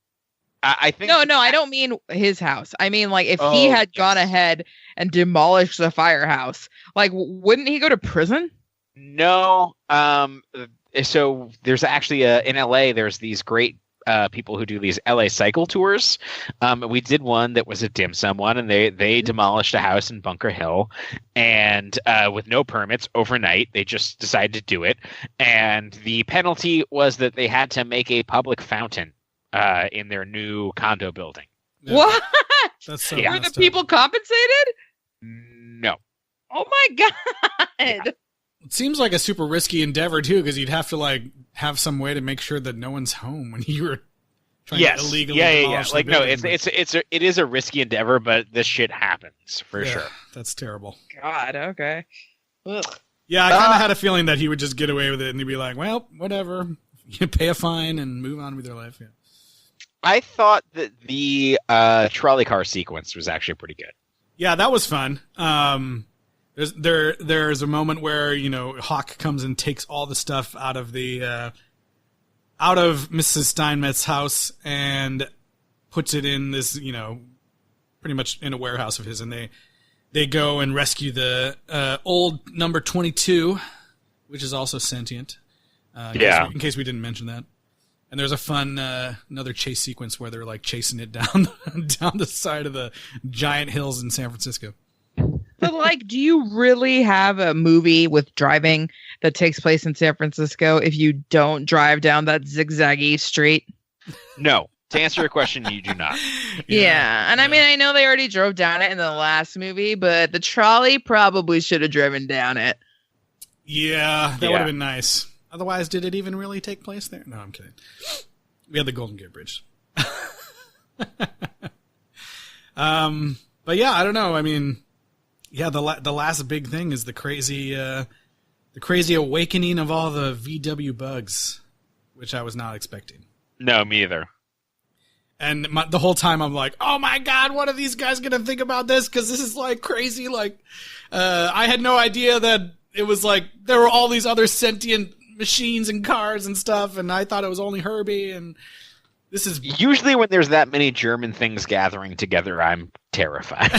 I think... No, I don't mean his house. I mean, like, if he had gone ahead and demolished the firehouse, like, wouldn't he go to prison? No. So there's actually in LA, there's these great people who do these LA cycle tours. We did one that was a dim sum one, and they demolished a house in Bunker Hill, and with no permits overnight, they just decided to do it. And the penalty was that they had to make a public fountain in their new condo building. Yeah. What? That's so Were the people compensated? No. Oh my God. Yeah. It seems like a super risky endeavor too, because you'd have to like have some way to make sure that no one's home when you were trying to illegally demolish the Like, no, building. it is a risky endeavor, but this shit happens for sure. That's terrible. God. Okay. Ugh. Yeah, I kind of had a feeling that he would just get away with it, and he'd be like, "Well, whatever, you pay a fine and move on with your life." Yeah. I thought that the trolley car sequence was actually pretty good. Yeah, that was fun. There's a moment where, you know, Hawk comes and takes all the stuff out of Mrs. Steinmetz's house and puts it in this, you know, pretty much in a warehouse of his, and they go and rescue the old number 22, which is also sentient. In case we didn't mention that. And there's a fun another chase sequence where they're like chasing it down the side of the giant hills in San Francisco. But like, do you really have a movie with driving that takes place in San Francisco if you don't drive down that zigzaggy street? No. To answer your question, you do not. Yeah. And I mean, I know they already drove down it in the last movie, but the trolley probably should have driven down it. Yeah, that would have been nice. Otherwise, did it even really take place there? No, I'm kidding. We had the Golden Gate Bridge. But yeah, I don't know. I mean, yeah, the last big thing is the crazy awakening of all the VW bugs, which I was not expecting. No, me either. And the whole time I'm like, oh my God, what are these guys going to think about this? Because this is like crazy. Like, I had no idea that it was like there were all these other sentient machines and cars and stuff, and I thought it was only Herbie, and this is... Usually when there's that many German things gathering together, I'm terrified.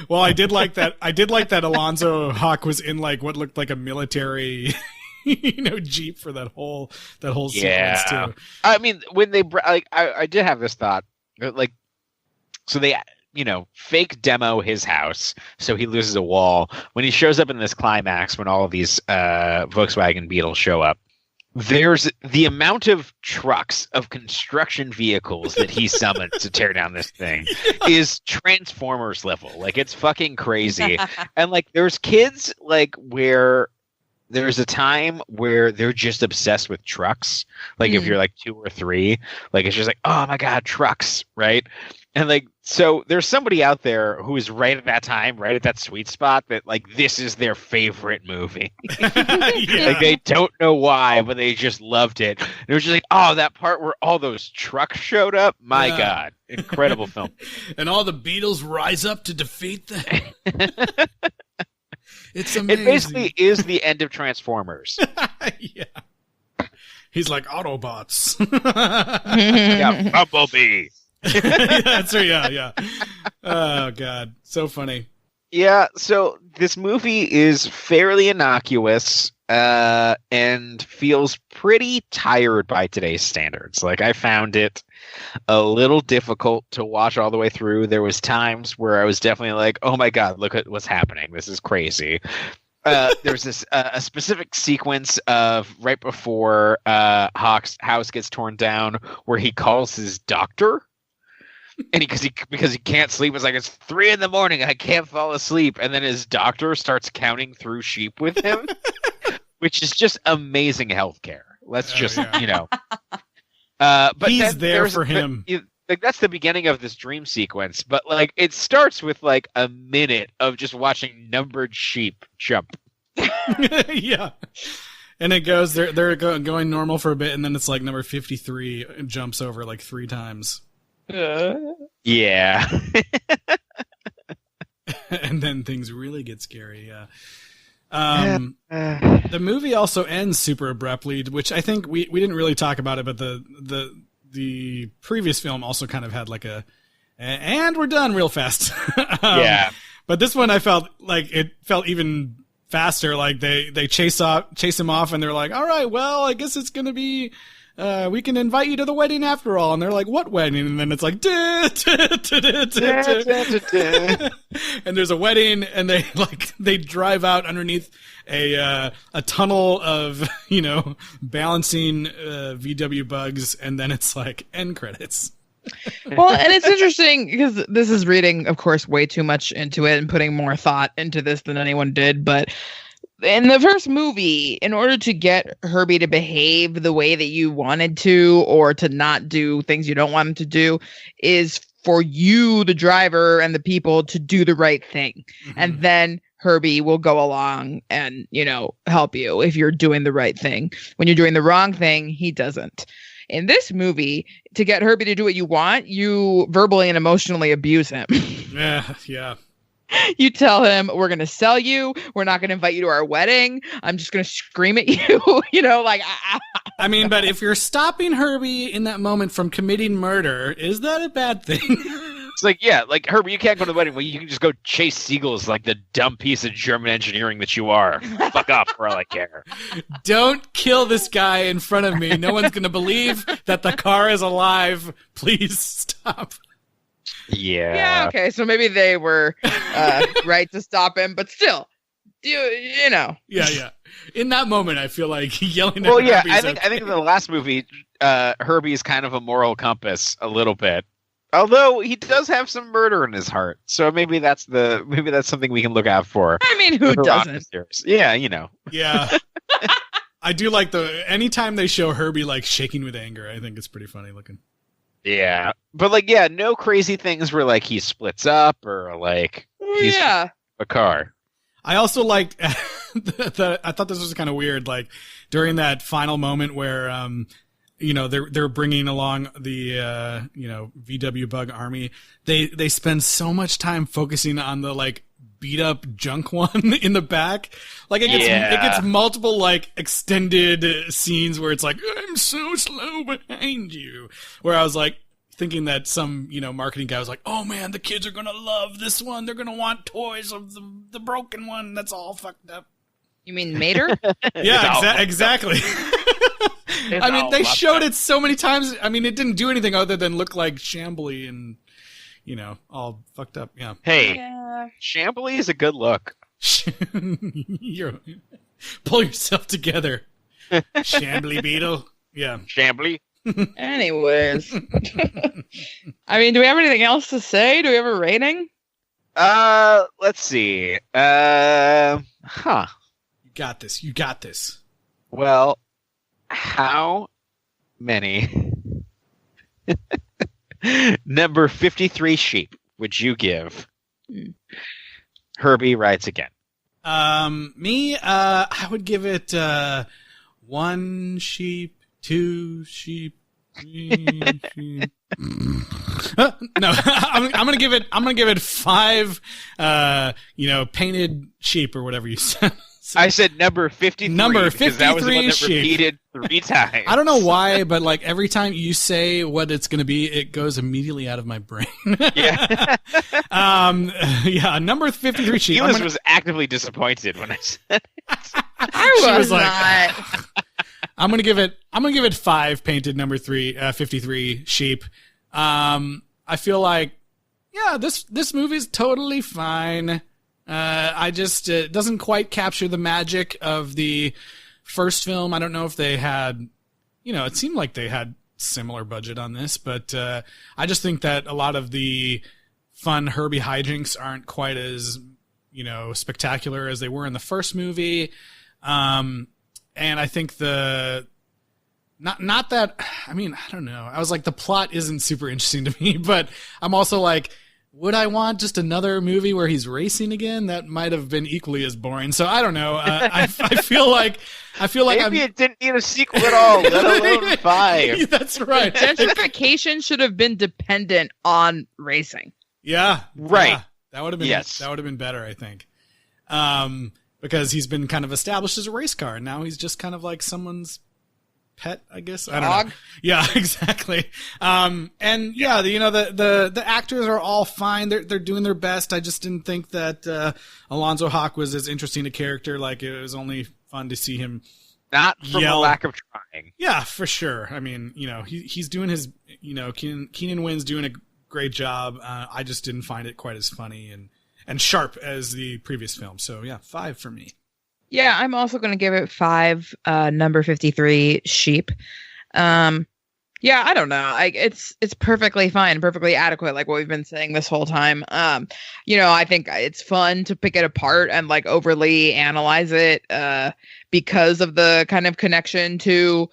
Well, I did like that. I did like that Alonzo Hawk was in like what looked like a military, Jeep for that whole sequence too. I mean, when they I did have this thought, like, so they fake demo his house so he loses a wall. When he shows up in this climax, when all of these Volkswagen Beetles show up, there's the amount of trucks of construction vehicles that he summoned to tear down this thing is Transformers level. Like, it's fucking crazy. And like, there's kids like where there's a time where they're just obsessed with trucks. Like if you're like 2 or 3, like it's just like, oh my God, trucks. Right. And like, so there's somebody out there who is right at that time, right at that sweet spot that like, this is their favorite movie. Like they don't know why, but they just loved it. And it was just like, oh, that part where all those trucks showed up. My God, incredible film. And all the Beatles rise up to defeat them. It's amazing. It basically is the end of Transformers. Yeah. He's like Autobots. Yeah, Bumblebee. That's right. Yeah. Oh God, so funny. Yeah, so this movie is fairly innocuous and feels pretty tired by today's standards. Like, I found it a little difficult to watch all the way through. There was times where I was definitely like, oh my God, look at what's happening. This is crazy. There's this a specific sequence of right before Hawk's house gets torn down where he calls his doctor. And because he can't sleep, it's like, it's 3 a.m. I can't fall asleep. And then his doctor starts counting through sheep with him, which is just amazing healthcare. Let's just, but he's there for him. Like, that's the beginning of this dream sequence. But like, it starts with like a minute of just watching numbered sheep jump. Yeah. And it goes, they're going normal for a bit, and then it's like number 53 jumps over like 3 times. Yeah. And then things really get scary. Yeah. The movie also ends super abruptly, which I think we didn't really talk about it, but the previous film also kind of had like and we're done real fast. Yeah. But this one I felt like it felt even faster. Like they chase him off, and they're like, all right, well, I guess it's going to be, we can invite you to the wedding after all. And they're like, what wedding? And then it's like, and there's a wedding, and they drive out underneath a tunnel of, balancing VW bugs. And then it's like end credits. Well, and it's interesting because this is reading, of course, way too much into it and putting more thought into this than anyone did. But in the first movie, in order to get Herbie to behave the way that you wanted to, or to not do things you don't want him to do, is for you, the driver, and the people to do the right thing. Mm-hmm. And then Herbie will go along and, help you if you're doing the right thing. When you're doing the wrong thing, he doesn't. In this movie, to get Herbie to do what you want, you verbally and emotionally abuse him. Yeah. You tell him, we're going to sell you. We're not going to invite you to our wedding. I'm just going to scream at you. I mean, but if you're stopping Herbie in that moment from committing murder, is that a bad thing? It's like, yeah, like, Herbie, you can't go to the wedding. Well, you can just go chase seagulls like the dumb piece of German engineering that you are. Fuck off for all I care. Don't kill this guy in front of me. No one's going to believe that the car is alive. Please stop. Yeah. Yeah, okay, so maybe they were right to stop him, but still, you know. Yeah. In that moment, I feel like yelling at Well, yeah, Herbie's I think in the last movie, Herbie is kind of a moral compass a little bit. Although he does have some murder in his heart, so maybe that's something we can look out for. I mean, who doesn't? Yeah, Yeah. I do like anytime they show Herbie like shaking with anger, I think it's pretty funny looking. Yeah, but like, yeah, no crazy things where like he splits up or like he's a car. I also liked I thought this was kind of weird, like during that final moment where they're bringing along the VW bug army. They spend so much time focusing on the like beat up junk one in the back. Like it gets multiple like extended scenes where it's like, I'm so slow behind you. Where I was like, thinking that some, marketing guy was like, oh man, the kids are going to love this one. They're going to want toys of the broken one. That's all fucked up. You mean Mater? Yeah, exactly. I mean, they showed it so many times. I mean, it didn't do anything other than look like Shambly and, all fucked up. Yeah. Hey, Shambly is a good look. Pull yourself together. Shambly Beetle. Yeah. Shambly. Anyways. I mean, do we have anything else to say? Do we have a rating? Let's see. You got this. Well, how many number 53 sheep would you give Herbie Rides Again? Me, I would give it 1 sheep, 2 sheep, 3 sheep. No, I'm gonna give it 5 painted sheep or whatever you said. I said number 53. Number 53 because that was the one that sheep. repeated 3 times. I don't know why, but like every time you say what it's going to be, it goes immediately out of my brain. Yeah. Number 53 sheep. Eliz was actively disappointed when I said it. I was not. I'm gonna give it 5 painted number 53 sheep. I feel like, this movie's totally fine. It doesn't quite capture the magic of the first film. I don't know if they had, it seemed like they had similar budget on this, but I just think that a lot of the fun Herbie hijinks aren't quite as, spectacular as they were in the first movie. And I think not that, I don't know. I was like, the plot isn't super interesting to me, but I'm also like, would I want just another movie where he's racing again? That might have been equally as boring. So I don't know. I feel like maybe it didn't need a sequel at all, let alone 5. That's right. Gentrification should have been dependent on racing. Yeah, right. Yeah, that would have been That would have been better, I think. Because he's been kind of established as a race car, and now he's just kind of like someone's pet, I guess. I don't know. Yeah, exactly. The actors are all fine. They're doing their best. I just didn't think that Alonzo Hawk was as interesting a character. Like, it was only fun to see him not from a lack of trying. Yeah, for sure. I mean, he's doing his, Keenan Wynn's doing a great job. I just didn't find it quite as funny and sharp as the previous film. So yeah, 5 for me. Yeah, I'm also going to give it 5, number 53 sheep. I don't know. It's perfectly fine, perfectly adequate, like what we've been saying this whole time. I think it's fun to pick it apart and like overly analyze it because of the kind of connection to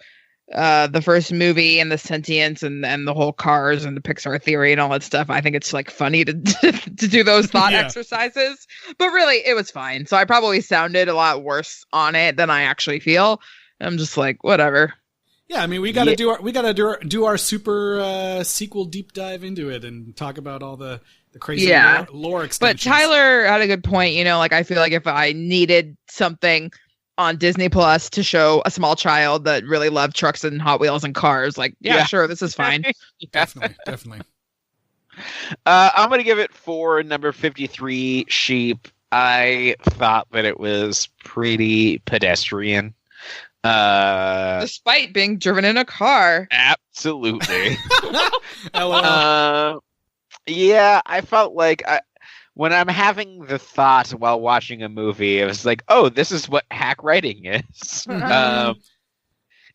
the first movie and the sentience and the whole cars and the Pixar theory and all that stuff. I think it's like funny to do those thought exercises, but really it was fine. So I probably sounded a lot worse on it than I actually feel. I'm just like, whatever. Yeah. I mean, we got to do our super sequel deep dive into it and talk about all the crazy lore extensions. But Tyler had a good point. I feel like if I needed something on Disney Plus to show a small child that really loved trucks and Hot Wheels and cars, sure, this is fine. Definitely. I'm going to give it 4, number 53 sheep. I thought that it was pretty pedestrian. Despite being driven in a car. Absolutely. I felt like when I'm having the thought while watching a movie, it was like, oh, this is what hack writing is.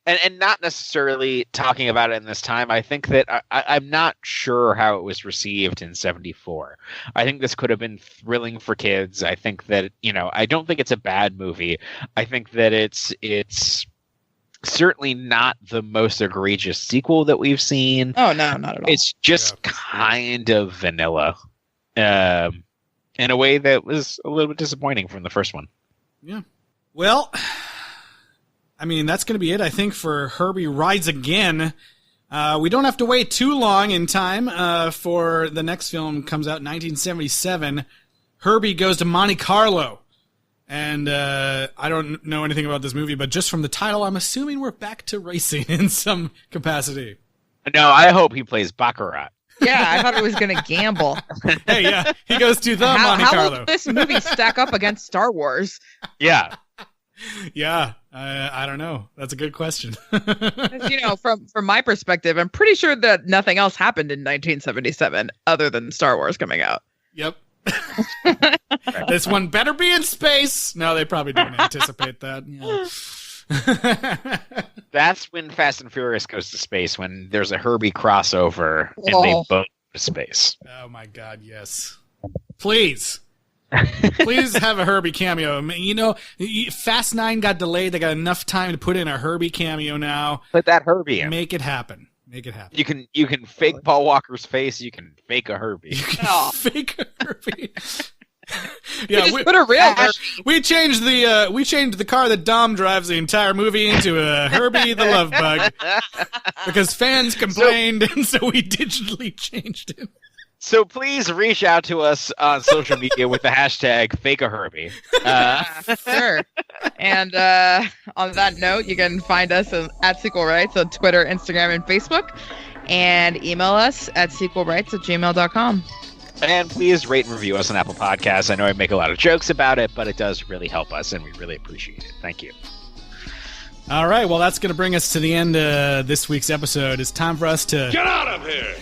And not necessarily talking about it in this time. I think that I'm not sure how it was received in 74. I think this could have been thrilling for kids. I think that, I don't think it's a bad movie. I think that it's certainly not the most egregious sequel that we've seen. Oh, no, not at all. It's just kind of vanilla. In a way that was a little bit disappointing from the first one. Yeah. Well, I mean, that's going to be it, I think, for Herbie Rides Again. We don't have to wait too long in time for the next film comes out in 1977. Herbie Goes to Monte Carlo. And I don't know anything about this movie, but just from the title, I'm assuming we're back to racing in some capacity. No, I hope he plays Baccarat. Yeah, I thought it was going to gamble. Hey, yeah, he goes to the Monte How Carlo. will this movie stack up against Star Wars? Yeah. Yeah, I don't know. That's a good question. 'Cause, you know, from my perspective, I'm pretty sure that nothing else happened in 1977 other than Star Wars coming out. Yep. This one better be in space. No, they probably didn't anticipate that. Yeah. That's when Fast and Furious goes to space, when there's a Herbie crossover and they both go to space. Oh my God, yes. Please. Please have a Herbie cameo. I mean, you know, Fast 9 got delayed. They got enough time to put in a Herbie cameo now. Put that Herbie in. Make it happen. Make it happen. You can fake Paul Walker's face. You can fake a Herbie. You can fake a Herbie. Yeah, we put a real we changed the car that Dom drives the entire movie into a Herbie the Love Bug because fans complained, and so we digitally changed it. So please reach out to us on social media with the hashtag #FakeAHerbie. Sure. And on that note, you can find us at Sequel Rights on Twitter, Instagram, and Facebook, and email us at sequelrights@gmail.com. And please rate and review us on Apple Podcasts. I know I make a lot of jokes about it, but it does really help us, and we really appreciate it. Thank you. All right, well, that's going to bring us to the end of this week's episode. It's time for us to... Get out of here!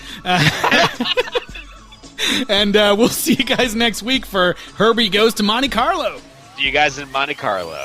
And we'll see you guys next week for Herbie Goes to Monte Carlo. See you guys in Monte Carlo.